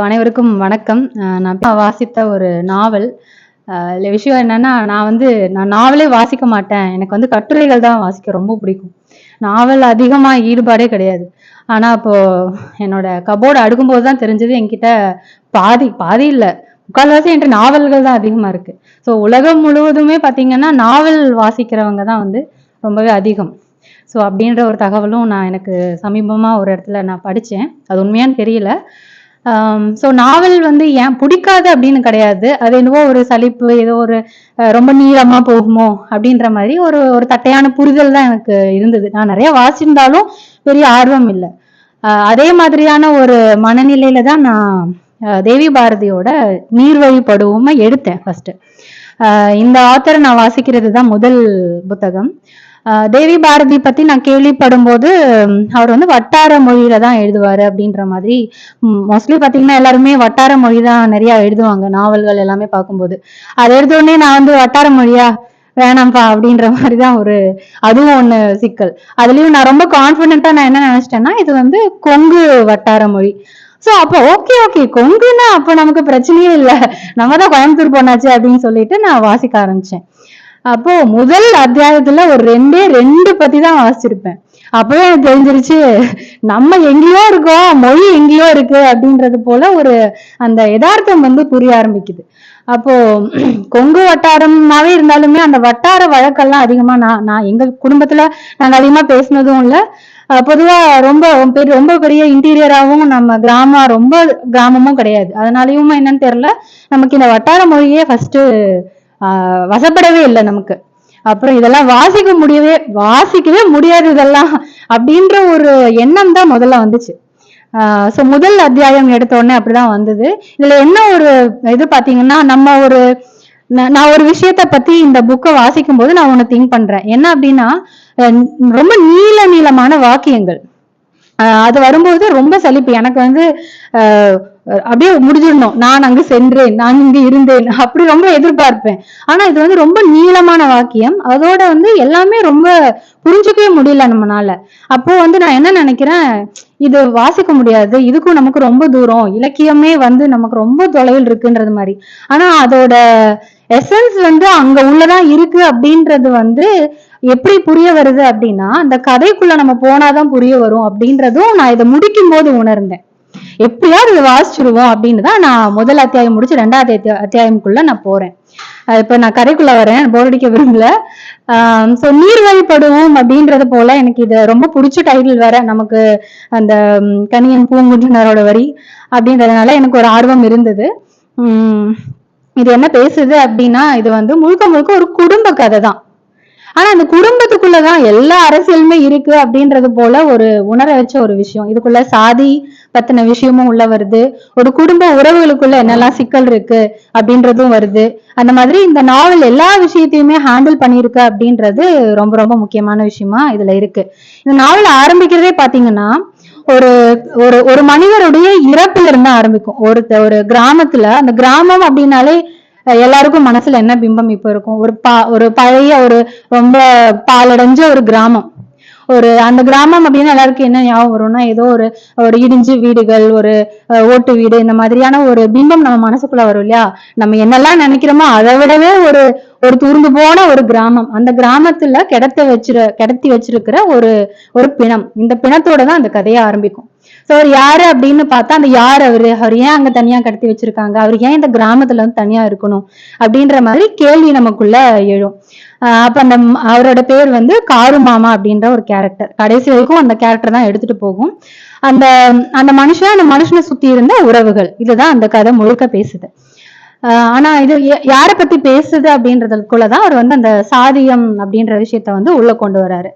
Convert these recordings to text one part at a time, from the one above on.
அனைவருக்கும் வணக்கம். நான் வாசித்த ஒரு நாவல். இல்ல விஷயம் என்னன்னா, நான் நாவலே வாசிக்க மாட்டேன். எனக்கு கட்டுரைகள் தான் வாசிக்க ரொம்ப பிடிக்கும். நாவல் அதிகமா ஈடுபாடே கிடையாது. ஆனா, அப்போ என்னோட கபோர்டு அடுக்கும்போது தான் தெரிஞ்சது என்கிட்ட பாதி பாதி இல்ல, 3/4வாசி என்கிட்ட நாவல்கள் தான் அதிகமா இருக்கு. ஸோ உலகம் முழுவதுமே பார்த்தீங்கன்னா, நாவல் வாசிக்கிறவங்க தான் ரொம்பவே அதிகம். ஸோ அப்படின்ற ஒரு தகவலும் எனக்கு சமீபமா ஒரு இடத்துல நான் படிச்சேன். அது உண்மையான்னு தெரியல. ஸோ நாவல் ஏன் பிடிக்காது அப்படின்னு கிடையாது. அது என்னவோ ஒரு சலிப்பு, ஏதோ ஒரு ரொம்ப நீளமா போகுமோ அப்படின்ற மாதிரி ஒரு ஒரு தட்டையான புரிதல் தான் எனக்கு இருந்தது. நான் நிறைய வாசிச்சிருந்தாலும் பெரிய ஆர்வம் இல்ல. அதே மாதிரியான ஒரு மனநிலையில தான் நான் தேவி பாரதியோட நீர்வழி படுவோம எடுத்தேன் ஃபர்ஸ்ட். இந்த ஆத்தரை நான் வாசிக்கிறது தான் முதல் புத்தகம். தேவி பாரதி பத்தி நான் கேள்விப்படும்போது அவர் வட்டார மொழியில தான் எழுதுவாரு அப்படின்ற மாதிரி. மோஸ்ட்லி பாத்தீங்கன்னா எல்லாருமே வட்டார மொழி தான் நிறைய எழுதுவாங்க, நாவல்கள் எல்லாமே பார்க்கும்போது. அதை எடுத்த உடனே நான் வட்டார மொழியா வேணாம்ப்பா அப்படின்ற மாதிரிதான் அதுவும் ஒண்ணு சிக்கல். அதுலயும் நான் ரொம்ப கான்பிடென்ட்டா நான் என்ன நினைச்சிட்டேன்னா, இது கொங்கு வட்டார மொழி. சோ அப்ப ஓகே ஓகே கொங்குன்னா அப்ப நமக்கு பிரச்சனையே இல்லை, நம்ம தான் கோயம்புத்தூர் போனாச்சு அப்படின்னு சொல்லிட்டு நான் வாசிக்க ஆரம்பிச்சேன். அப்போ முதல் அத்தியாயத்துல ஒரு ரெண்டு பத்தி தான் வாசிச்சிருப்பேன். அப்பவே எனக்கு தெரிஞ்சிருச்சு, நம்ம எங்கேயோ இருக்கோம், மொழி எங்கேயோ இருக்கு அப்படின்றது போல ஒரு அந்த யதார்த்தம் புரிய ஆரம்பிக்குது. அப்போ கொங்கு வட்டாரமாவே இருந்தாலுமே அந்த வட்டார வழக்கெல்லாம் அதிகமா நான் எங்க குடும்பத்துல நாங்க அதிகமா பேசினதும் இல்ல. பொதுவா ரொம்ப பெரிய இன்டீரியராகவும் நம்ம ரொம்ப கிராமமும் கிடையாது. அதனாலயும் என்னன்னு தெரியல, நமக்கு இந்த வட்டார மொழியே ஃபர்ஸ்ட் வசப்படவே இல்லை நமக்கு. அப்புறம் இதெல்லாம் வாசிக்கவே முடியாது இதெல்லாம் அப்படின்ற ஒரு எண்ணம் தான் முதல்ல வந்துச்சு. சோ முதல் அத்தியாயம் எடுத்த உடனே அப்படிதான் வந்தது. இதுல என்ன ஒரு இது பாத்தீங்கன்னா, நான் ஒரு விஷயத்த பத்தி இந்த புக்கை வாசிக்கும் போது நான் ஒண்ணு திங்க் பண்றேன். என்ன அப்படின்னா, ரொம்ப நீளமான வாக்கியங்கள். அது வரும்போது ரொம்ப சலிப்பு எனக்கு. அப்படியே முடிஞ்சிடணும், நான் அங்கு சென்றேன், நான் இங்கு இருந்தேன், அப்படி ரொம்ப எதிர்பார்ப்பேன். ஆனா இது ரொம்ப நீளமான வாக்கியம். அதோட எல்லாமே ரொம்ப புரிஞ்சுக்கவே முடியல நம்மனால. அப்போ நான் என்ன நினைக்கிறேன், இது வாசிக்க முடியாது, இதுக்கும் நமக்கு ரொம்ப தூரம், இலக்கியமே நமக்கு ரொம்ப தொலைவில் இருக்குன்றது மாதிரி. ஆனா அதோட எசன்ஸ் அங்க உள்ளதான் இருக்கு அப்படின்றது எப்படி புரிய வருது அப்படின்னா, அந்த கதைக்குள்ள நம்ம போனாதான் புரிய வரும் அப்படின்றதும் நான் இதை முடிக்கும் போது உணர்ந்தேன். எப்படியாவது இதை வாசிச்சிருவோம் அப்படின்னு தான் நான் முதல் அத்தியாயம் முடிச்சு 2வது அத்தியாயம்குள்ள நான் போறேன். இப்ப நான் கதைக்குள்ள வரேன், போர் அடிக்க விரும்பல. சோ நீர்வழிப்படுவோம் அப்படின்றது போல எனக்கு இது ரொம்ப பிடிச்ச டைட்டில் வேற. நமக்கு அந்த கணியன் பூங்குன்றனரோட வரி அப்படின்றதுனால எனக்கு ஒரு ஆர்வம் இருந்தது. இது என்ன பேசுது அப்படின்னா, இது முழுக்க முழுக்க ஒரு குடும்ப கதை தான். ஆனா அந்த குடும்பத்துக்குள்ளதான் எல்லா அரசியலுமே இருக்கு அப்படின்றது போல ஒரு உணர வச்ச ஒரு விஷயம். இதுக்குள்ள சாதி பத்தின விஷயமும் உள்ள வருது, ஒரு குடும்ப உறவுகளுக்குள்ள என்னெல்லாம் சிக்கல் இருக்கு அப்படின்றதும் வருது. அந்த மாதிரி இந்த நாவல் எல்லா விஷயத்தையுமே ஹேண்டில் பண்ணிருக்கு அப்படின்றது ரொம்ப ரொம்ப முக்கியமான விஷயமா இதுல இருக்கு. இந்த நாவல் ஆரம்பிக்கிறதே பாத்தீங்கன்னா, ஒரு ஒரு ஒரு மனிதருடைய இறப்புல இருந்து ஆரம்பிக்கும். ஒரு கிராமத்துல, அந்த கிராமம் அப்படின்னாலே எல்லாருக்கும் மனசுல என்ன பிம்பம் இப்ப இருக்கும், ஒரு பழைய ஒரு ரொம்ப பாலடைஞ்ச ஒரு கிராமம். அந்த கிராமம் அப்படின்னு எல்லாருக்கும் என்ன ஞாபகம் வரும்னா, ஏதோ ஒரு இடிஞ்சு வீடுகள், ஒரு ஓட்டு வீடு, இந்த மாதிரியான ஒரு பிம்பம் நம்ம மனசுக்குள்ள வரும் இல்லையா. நம்ம என்னெல்லாம் நினைக்கிறோமோ அதை விடவே ஒரு ஒரு துரும்பு போன ஒரு கிராமம். அந்த கிராமத்துல கிடத்தி வச்சிருக்கிற ஒரு பிணம். இந்த பிணத்தோட தான் அந்த கதையை ஆரம்பிக்கும். சோ அவர் யாரு அப்படின்னு பார்த்தா, அந்த யார் அவர் ஏன் அங்க தனியா கடத்தி வச்சிருக்காங்க, அவர் ஏன் இந்த கிராமத்துல தனியா இருக்கணும் அப்படின்ற மாதிரி கேள்வி நமக்குள்ள எழும். அப்ப அவரோட பேர் காரு மாமா அப்படின்ற ஒரு கேரக்டர். கடைசி வரைக்கும் அந்த கேரக்டர் தான் எடுத்துட்டு போகும். அந்த அந்த மனுஷனை சுத்தி இருந்த உறவுகள், இதுதான் அந்த கதை முழுக்க பேசுது. ஆனா இது யாரை பத்தி பேசுது அப்படின்றதுக்குள்ளதான் அவர் அந்த சாதியம் அப்படின்ற விஷயத்த உள்ள கொண்டு வர்றாரு.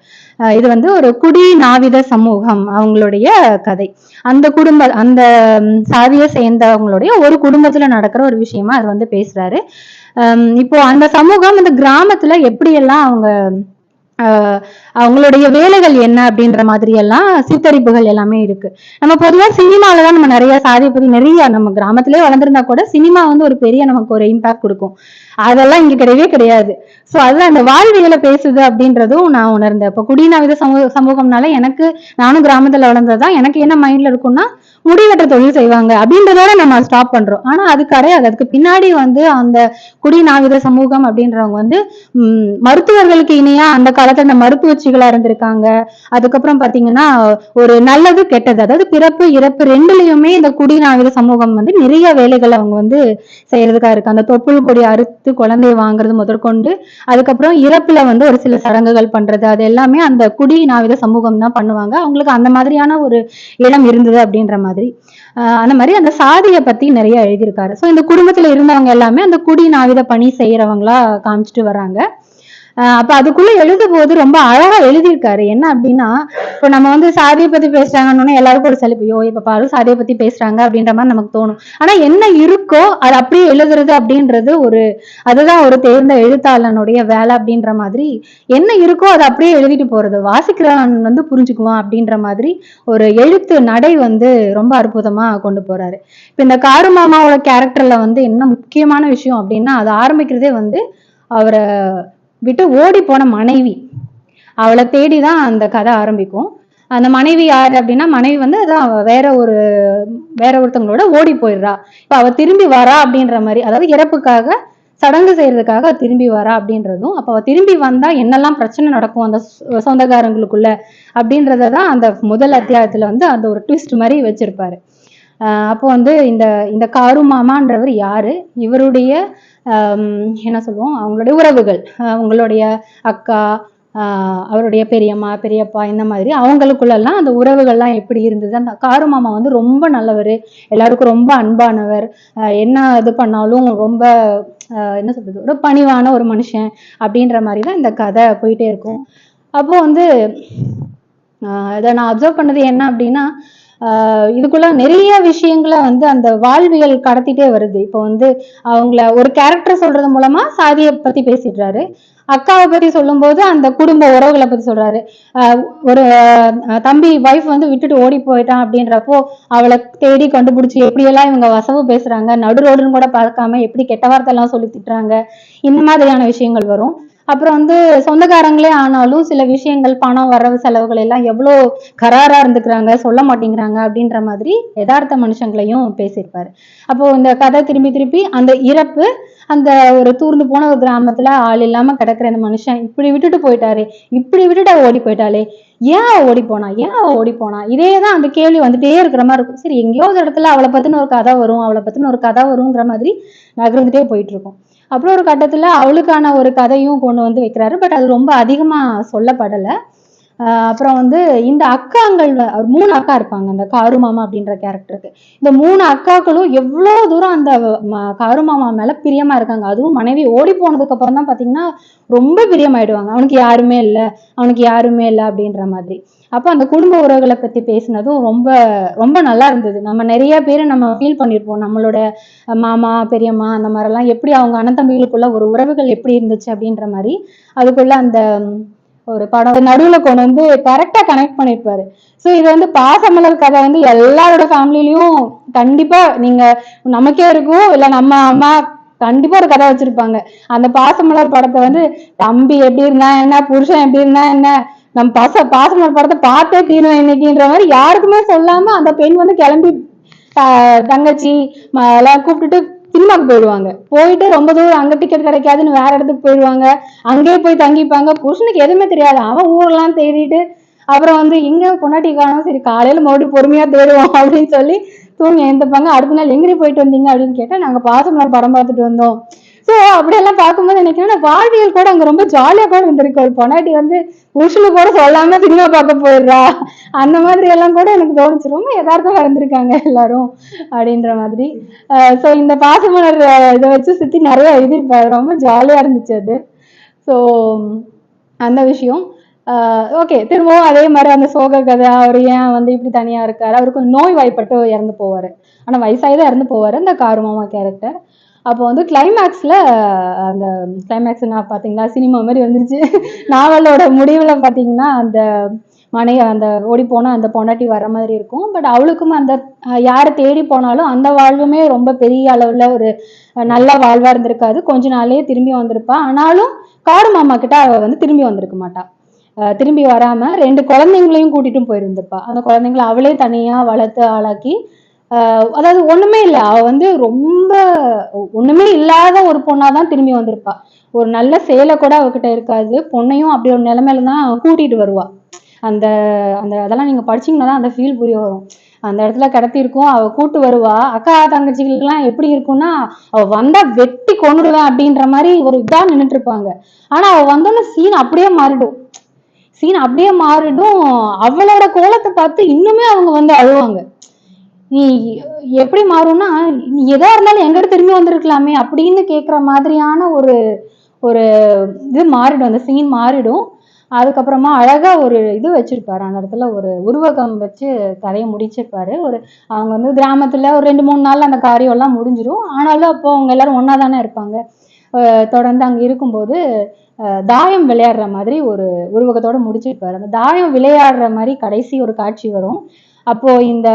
இது ஒரு குடி நாவித சமூகம், அவங்களுடைய கதை. அந்த சாதியை சேர்ந்தவங்களுடைய ஒரு குடும்பத்துல நடக்கிற ஒரு விஷயமா அது பேசுறாரு. இப்போ அந்த சமூகம் அந்த கிராமத்துல எப்படியெல்லாம் அவங்க அவங்களுடைய வேலைகள் என்ன அப்படின்ற மாதிரி எல்லாம் சித்தரிப்புகள் எல்லாமே இருக்கு. நம்ம பொதுவா சினிமால தான் நம்ம நிறைய சாதியை பத்தி நிறைய நம்ம கிராமத்திலே வளர்ந்துருந்தா கூட சினிமா வந்து ஒரு பெரிய நமக்கு ஒரு இம்பாக்ட் கொடுக்கும். அதெல்லாம் இங்க கிடையவே கிடையாது. சோ அதுதான் அந்த வாழ்வியலை பேசுது அப்படின்றதும் நான் உணர்ந்தேன். இப்ப குடிநாவித சமூகம்னால எனக்கு, நானும் கிராமத்துல வளர்ந்ததுதான், எனக்கு என்ன மைண்ட்ல இருக்கும்னா முடிவெட்ட தொழில் செய்வாங்க அப்படின்றதோட நம்ம ஸ்டாப் பண்றோம். ஆனா அது கிடையாது. அதுக்கு பின்னாடி வந்து அந்த குடிநாவித சமூகம் அப்படின்றவங்க வந்து மருத்துவர்களுக்கு இணையா அந்த காலத்துல அந்த மருத்துவச்சிகளா இருந்திருக்காங்க. அதுக்கப்புறம் பாத்தீங்கன்னா ஒரு நல்லது கெட்டது, அதாவது பிறப்பு இறப்பு ரெண்டுலயுமே இந்த குடிநாவித சமூகம் வந்து நிறைய வேலைகள் அவங்க வந்து செய்யறதுக்காக இருக்கு. அந்த தொப்புள் கொடி அறுத்து குழந்தைய வாங்குறது முதற்கொண்டு, அதுக்கப்புறம் இறப்புல வந்து ஒரு சில சடங்குகள் பண்றது, அது எல்லாமே அந்த குடிநாவித சமூகம் தான் பண்ணுவாங்க. அவங்களுக்கு அந்த மாதிரியான ஒரு இடம் இருந்தது அப்படின்ற மாதிரி. அந்த மாதிரி அந்த சாதியை பத்தி நிறைய எழுதியிருக்காரு. சோ இந்த குடும்பத்துல இருந்தவங்க எல்லாமே அந்த குடிநாவித பணி செய்யறவங்களா காமிச்சிட்டு வர்றாங்க. அப்ப அதுக்குள்ள எழுதும் போது ரொம்ப அழகா எழுதியிருக்காரு. என்ன அப்படின்னா, இப்ப நம்ம வந்து சாதியை பத்தி பேசுறாங்கன்னு எல்லாருக்கும் ஒரு சலிப்பு, ஐயோ இப்ப பாரு சாதியை பத்தி பேசுறாங்க அப்படின்ற மாதிரி நமக்கு தோணும். ஆனா என்ன இருக்கோ அது அப்படியே எழுதுறது அப்படின்றது ஒரு, அதுதான் ஒரு தேர்ந்த எழுத்தாளனுடைய வேலை அப்படின்ற மாதிரி. என்ன இருக்கோ அதை அப்படியே எழுதிட்டு போறது, வாசிக்கிறவன் வந்து புரிஞ்சுக்குவான் அப்படின்ற மாதிரி ஒரு எழுத்து நடை வந்து ரொம்ப அற்புதமா கொண்டு போறாரு. இப்ப இந்த காரு மாமாவோட கேரக்டர்ல வந்து என்ன முக்கியமான விஷயம் அப்படின்னா, அது ஆரம்பிக்கிறதே வந்து அவரை விட்டு ஓடி போன மனைவி, அவளை தேடிதான் அந்த கதை ஆரம்பிக்கும். அந்த மனைவி யாரு அப்படின்னா, மனைவி வந்து அதான் வேற ஒருத்தவங்களோட ஓடி போயிடுறா. இப்ப அவ திரும்பி வரா அப்படின்ற மாதிரி, அதாவது இறப்புக்காக சடங்கு செய்யறதுக்காக திரும்பி வரா அப்படின்றதும், அப்ப அவ திரும்பி வந்தா என்னெல்லாம் பிரச்சனை நடக்கும் அந்த சொந்தக்காரங்களுக்குள்ள அப்படின்றதான் அந்த முதல் அத்தியாயத்துல வந்து அந்த ஒரு ட்விஸ்ட் மாதிரி வச்சிருப்பாரு. அப்போ வந்து இந்த இந்த காரு மாமான்றவர் யாரு, இவருடைய என்ன சொல்லுவோம், அவங்களுடைய உறவுகள், அவங்களுடைய அக்கா, அவருடைய பெரியம்மா பெரியப்பா, இந்த மாதிரி அவங்களுக்குள்ளெல்லாம் அந்த உறவுகள்லாம் எப்படி இருந்தது. அந்த காரு மாமா வந்து ரொம்ப நல்லவர், எல்லாருக்கும் ரொம்ப அன்பானவர், என்ன இது பண்ணாலும் ரொம்ப என்ன சொல்றது, ஒரு பணிவான ஒரு மனுஷன் அப்படின்ற மாதிரி தான் இந்த கதை போயிட்டே இருக்கும். அப்போ வந்து இதை நான் அப்சர்வ் பண்ணது என்ன அப்படின்னா, இதுக்குள்ள நிறைய விஷயங்களை வந்து அந்த வாழ்வியல் கடத்திட்டே வருது. இப்போ வந்து அவங்கள ஒரு கேரக்டர் சொல்றது மூலமா சாதியை பத்தி பேசிடுறாரு, அக்காவை பத்தி சொல்லும் போது அந்த குடும்ப உறவுகளை பத்தி சொல்றாரு. ஒரு தம்பி வைஃப் வந்து விட்டுட்டு ஓடி போயிட்டான் அப்படின்றப்போ அவளை தேடி கண்டுபிடிச்சி எப்படியெல்லாம் இவங்க வசவு பேசுறாங்க, நடு ரோடுன்னு கூட பார்க்காம எப்படி கெட்ட வார்த்தை எல்லாம் சொல்லி திட்டுறாங்க, இந்த மாதிரியான விஷயங்கள் வரும். அப்புறம் வந்து சொந்தக்காரங்களே ஆனாலும் சில விஷயங்கள், பணம் வரவு செலவுகள் எல்லாம் எவ்வளோ கராரா இருந்துக்கிறாங்க, சொல்ல மாட்டேங்கிறாங்க அப்படின்ற மாதிரி யதார்த்த மனுஷங்களையும் பேசியிருப்பாரு. அப்போ இந்த கதை திரும்பி திருப்பி அந்த இறப்பு, அந்த ஒரு தூர்ந்து போன ஒரு கிராமத்துல ஆள் இல்லாம கிடக்குற அந்த மனுஷன் இப்படி விட்டுட்டு போயிட்டாரு, இப்படி விட்டுட்டு ஓடி போயிட்டாலே, ஏன் ஓடி போனா, ஏன் ஓடி போனா, இதேதான் அந்த கேள்வி வந்துட்டே இருக்கிற மாதிரி இருக்கும். சரி, எங்கேயோ ஒரு இடத்துல அவளை பத்தின ஒரு கதை வரும், அவளை பத்தின ஒரு கதை வருங்கிற மாதிரி நகர்ந்துட்டே போயிட்டு இருக்கும். அப்புறம் ஒரு கட்டத்துல அவளுக்கான ஒரு கதையும் கொண்டு வந்து வைக்கிறாரு. பட் அது ரொம்ப அதிகமா சொல்லப்படலை. அப்புறம் வந்து இந்த அக்காங்கள், 3 அக்கா இருப்பாங்க அந்த காரு மாமா அப்படின்ற கேரக்டருக்கு. இந்த 3 அக்காக்களும் எவ்வளவு தூரம் அந்த காரு மாமா மேல பிரியமா இருக்காங்க. அதுவும் மனைவி ஓடி போனதுக்கு அப்புறம் தான் பாத்தீங்கன்னா ரொம்ப பிரியமாயிடுவாங்க. அவனுக்கு யாருமே இல்லை, அவனுக்கு யாருமே இல்லை அப்படின்ற மாதிரி. அப்ப அந்த குடும்ப உறவுகளை பத்தி பேசினதும் ரொம்ப ரொம்ப நல்லா இருந்தது. நம்ம நிறைய பேரை நம்ம ஃபீல் பண்ணிருப்போம், நம்மளோட மாமா பெரியம்மா அந்த மாதிரி எல்லாம் எப்படி அவங்க அண்ணன் தம்பிகளுக்குள்ள ஒரு உறவுகள் எப்படி இருந்துச்சு அப்படின்ற மாதிரி. அதுக்குள்ள அந்த ஒரு படம் நடுவுல கொண்டு வந்து கரெக்டா கனெக்ட் பண்ணிருப்பாரு. சோ இது வந்து பாசமலர் கதை வந்து எல்லாரோட ஃபேமிலிலயும் கண்டிப்பா நீங்க நமக்கே இருக்கும், இல்ல நம்ம அம்மா கண்டிப்பா ஒரு கதை வச்சிருப்பாங்க. அந்த பாசமலர் படத்தை வந்து தம்பி எப்படி இருந்தா என்ன, புருஷன் எப்படி இருந்தா என்ன, நம்ம பாசமலர் படத்தை பார்த்தே தீரும் இன்னைக்குன்ற மாதிரி யாருக்குமே சொல்லாம அந்த பெண் வந்து கிளம்பி தங்கச்சி எல்லாம் கூப்பிட்டுட்டு சினிமாக்கு போயிடுவாங்க. போயிட்டு ரொம்ப தூரம் அங்க டிக்கெட் கிடைக்காதுன்னு வேற இடத்துக்கு போயிடுவாங்க. அங்கேயே போய் தங்கிப்பாங்க. புருஷனுக்கு எதுவுமே தெரியாது, அவன் ஊரெல்லாம் தேடிட்டு அப்புறம் வந்து இங்க பொண்டாட்டி காணும், சரி காலையில மறுபடியும் பொறுமையா தேடுவோம் அப்படின்னு சொல்லி தூங்கி எழுந்துப்பாங்க. அடுத்த நாள் எங்கடி போயிட்டு வந்தீங்க அப்படின்னு கேட்டா, நாங்க பாசமலர் படம் பார்த்துட்டு வந்தோம். சோ அப்படியெல்லாம் பார்க்கும்போது நினைக்கிறேன் வாழ்வியல் கூட அங்க ரொம்ப ஜாலியா கூட இருந்திருக்கு. ஒரு பொண்டாட்டி வந்து புருஷனு கூட சொல்லாம சினிமா பார்க்க போயிடுறா, அந்த மாதிரி எல்லாம் கூட எனக்கு தோணுச்சு. ரொம்ப யதார்த்தமா இருந்திருக்காங்க எல்லாரும் அப்படின்ற மாதிரி. சோ இந்த பாசமலர் இதை வச்சு சுத்தி நிறைய எழுதியிருப்பாரு, ரொம்ப ஜாலியா இருந்துச்சு அது. ஸோ அந்த விஷயம். ஓகே, திரும்பவும் அதே மாதிரி அந்த சோக கதை, அவர் ஏன் வந்து இப்படி தனியா இருக்காரு, அவருக்கு நோய் வாய்ப்பட்டு இறந்து போவாரு. ஆனா வயசாயிதான் இறந்து போவாரு அந்த காரு மாமா கேரக்டர். அப்போ வந்து கிளைமேக்ஸ்ல அந்த கிளைமேக்ஸ்னா பாத்தீங்கன்னா சினிமா மாதிரி வந்துருச்சு. நாவலோட முடிவுல பாத்தீங்கன்னா அந்த அந்த ஓடி போனா அந்த பொண்டாட்டி வர மாதிரி இருக்கும். பட் அவளுக்கும் அந்த யாரை தேடி போனாலும் அந்த வாழ்வுமே ரொம்ப பெரிய அளவுல ஒரு நல்ல வாழ்வா இருந்திருக்காது. கொஞ்ச நாளே திரும்பி வந்திருப்பா. ஆனாலும் காடு மாமா கிட்ட அவ வந்து திரும்பி வந்திருக்க மாட்டா. திரும்பி வராம 2 குழந்தைங்களையும் கூட்டிட்டும் போயிருந்திருப்பா. அந்த குழந்தைங்களை அவளே தனியா வளர்த்து ஆளாக்கி அதாவது ஒண்ணுமே இல்லை. அவ வந்து ரொம்ப ஒண்ணுமே இல்லாத ஒரு பொண்ணாதான் திரும்பி வந்திருப்பா. ஒரு நல்ல சேலை கூட அவகிட்ட இருக்காது. பொண்ணையும் அப்படி ஒரு நிலைமையில தான் கூட்டிட்டு வருவா. அந்த அந்த அதெல்லாம் நீங்க படிச்சீங்கன்னா தான் அந்த ஃபீல் புரிய வரும். அந்த இடத்துல கடத்தி இருக்கும். அவ கூட்டு வருவா. அக்கா தங்கச்சிகளுக்கு எல்லாம் எப்படி இருக்கும்னா அவ வந்தா வெட்டி கொண்டுடுவேன் அப்படின்ற மாதிரி ஒரு இதா நின்றுட்டு இருப்பாங்க. ஆனா அவ வந்தோன்னு சீன் அப்படியே மாறிடும். அவளோட கோலத்தை பார்த்து இன்னுமே அவங்க வந்து அழுவாங்க. நீ எப்படி மாறும்னா நீ எதா இருந்தாலும் எங்கிட்ட திரும்பி வந்திருக்கலாமே அப்படின்னு கேட்குற மாதிரியான ஒரு ஒரு இது மாறிடும். அந்த சீன் மாறிடும். அதுக்கப்புறமா அழகா ஒரு இது வச்சிருப்பாரு. அந்த இடத்துல ஒரு உருவகம் வச்சு கதையை முடிச்சிருப்பாரு. அவங்க வந்து கிராமத்துல ஒரு 2-3 நாள்ல அந்த காரியம் எல்லாம் முடிஞ்சிடும். ஆனாலும் அப்போ அவங்க எல்லாரும் ஒன்னா தானே இருப்பாங்க. தொடர்ந்து அங்க இருக்கும்போது தாயம் விளையாடுற மாதிரி ஒரு உருவகத்தோட முடிச்சிருப்பாரு. அந்த தாயம் விளையாடுற மாதிரி கடைசி ஒரு காட்சி வரும். அப்போ இந்த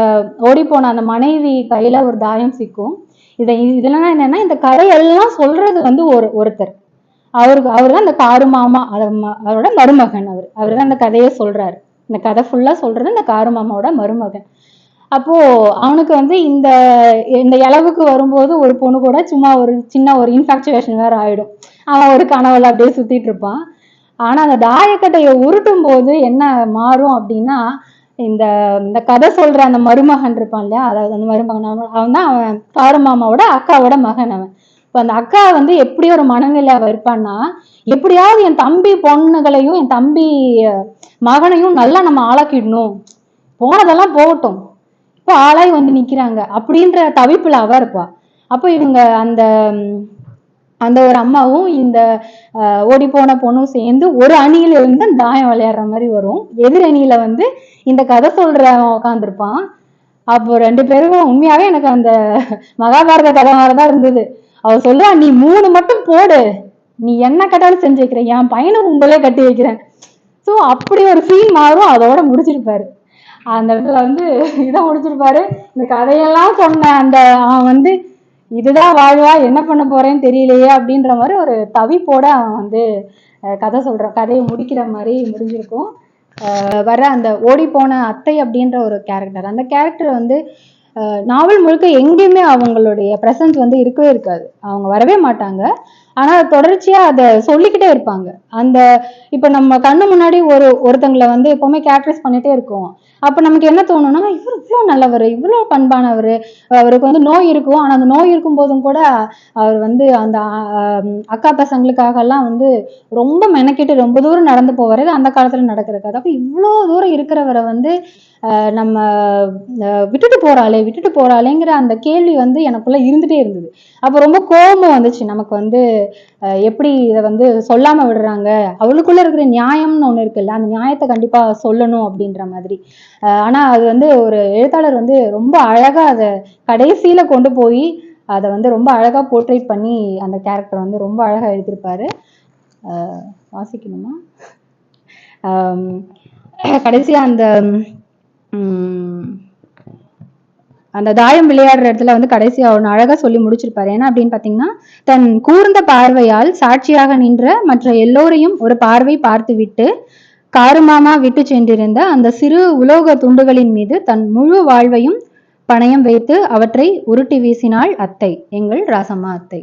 ஓடிப்போன அந்த மனைவி கையில ஒரு தாயம் சிக்கும். இதெல்லாம் என்னன்னா இந்த கதையெல்லாம் சொல்றது வந்து ஒருத்தர். அவர்தான் இந்த காரு மாமா, அவரோட மருமகன். அவர்தான் அந்த கதையை சொல்றாரு. இந்த கதை ஃபுல்லா சொல்றது இந்த காரு மாமாவோட மருமகன். அப்போ அவனுக்கு வந்து இந்த இந்த இளவுக்கு வரும்போது ஒரு பொண்ணு கூட சும்மா ஒரு சின்ன ஒரு இன்ஃபாக்சுவேஷன் வேற ஆயிடும். அவன் ஒரு கனவுல அப்படியே சுத்திட்டு இருப்பான். ஆனா அந்த தாயக்கட்டையை உருட்டும் போது என்ன மாறும் அப்படின்னா இந்த இந்த கதை சொல்ற அந்த மருமகன் இருப்பான் இல்லையா, அதாவது அந்த மருமகன் அவன் தான் அவன் காரு மாமாவோட அக்காவோட மகன். அவன் இப்ப அந்த அக்கா வந்து எப்படி ஒரு மனநிலை அவ இருப்பான்னா, எப்படியாவது என் தம்பி பொண்ணுகளையும் என் தம்பி மகனையும் நல்லா நம்ம ஆளாக்கிடணும், போனதெல்லாம் போகட்டும், இப்போ ஆளாய் வந்து நிக்கிறாங்க அப்படின்ற தவிப்புல அவ இருப்பா. அப்போ இவங்க அந்த அந்த ஒரு அம்மாவும் இந்த ஓடி போன பொண்ணும் சேர்ந்து ஒரு அணியில இருந்து தாயம் விளையாடுற மாதிரி வரும். எதிர் அணியில வந்து இந்த கதை சொல்றவன் உட்காந்துருப்பான். அப்போ 2 பேரும் உண்மையாவே எனக்கு அந்த மகாபாரத கதை மாதிரிதான் இருந்தது. அவ சொல்லுவா, நீ 3 மட்டும் போடு, நீ என்ன கேட்டாலும் செஞ்சு வைக்கிறேன், என் பையனுக்கு உங்களே கட்டி வைக்கிறேன். ஸோ அப்படி ஒரு சீன் மாறும். அதோட முடிச்சிருப்பாரு. அந்த இடத்துல வந்து இதை முடிச்சிருப்பாரு. இந்த கதையெல்லாம் சொன்ன அந்த அவன் வந்து இதுதான் வாழ்வா, என்ன பண்ண போறேன்னு தெரியலையே அப்படின்ற மாதிரி ஒரு தவிப்போட அவன் வந்து கதையை முடிக்கிற மாதிரி முடிஞ்சிருக்கும். வர அந்த ஓடி போன அத்தை அப்படின்ற ஒரு கேரக்டர், அந்த கேரக்டர் வந்து நாவல் முழுக்க எங்கேயுமே அவங்களுடைய பிரசன்ஸ் வந்து இருக்கவே இருக்காது. அவங்க வரவே மாட்டாங்க. ஆனா தொடர்ச்சியா அதை சொல்லிக்கிட்டே இருப்பாங்க. அந்த இப்ப நம்ம கண்ணு முன்னாடி ஒருத்தங்களை வந்து எப்பவுமே கேரக்டரைஸ் பண்ணிட்டே இருக்கோம். அப்ப நமக்கு என்ன தோணும்னா, இவர் இவ்வளவு நல்லவர், இவ்வளவு பண்பானவர், அவருக்கு வந்து நோய் இருக்கும். ஆனா அந்த நோய் இருக்கும் போதும் கூட அவர் வந்து அந்த அக்கா பசங்களுக்காக எல்லாம் வந்து ரொம்ப மெனக்கிட்டு ரொம்ப தூரம் நடந்து போவாரு. அந்த காலத்துல நடக்கிற கதை. அப்ப இவ்வளவு தூரம் இருக்கிறவரை வந்து நம்ம விட்டுட்டு போறாளேங்கிற அந்த கேள்வி வந்து எனக்குள்ள இருந்துட்டே இருந்தது. அப்ப ரொம்ப கோபம் வந்துச்சு நமக்கு வந்து, எப்படி இதை வந்து சொல்லாம விடுறாங்க, அவளுக்குள்ள இருக்கிற நியாயம்னு ஒண்ணு இருக்குல்ல, அந்த நியாயத்தை கண்டிப்பா சொல்லணும் அப்படின்ற மாதிரி. ஆனா அது வந்து ஒரு எழுத்தாளர் வந்து ரொம்ப அழகா அதை கடைசியில கொண்டு போய் அதை வந்து ரொம்ப அழகா போர்ட்ரேட் பண்ணி அந்த கேரக்டர் வந்து ரொம்ப அழகா எழுதியிருப்பாரு. வாசிக்கணுமா? கடைசியா அந்த தாயம் விளையாடுற இடத்துல வந்து கடைசியா ஒன்று அழகா சொல்லி முடிச்சிருப்பாரு. என்ன அப்படின்னு பாத்தீங்கன்னா, தன் கூர்ந்த பார்வையால் சாட்சியாக நின்ற மற்ற எல்லோரையும் ஒரு பார்வை பார்த்து விட்டு காருமாமா விட்டு சென்றிருந்த அந்த சிறு உலோக துண்டுகளின் மீது தன் முழு வாழ்வையும் பணயம் வைத்து அவற்றை உருட்டி வீசினாள் அத்தை, எங்கள் ராசம்மா அத்தை.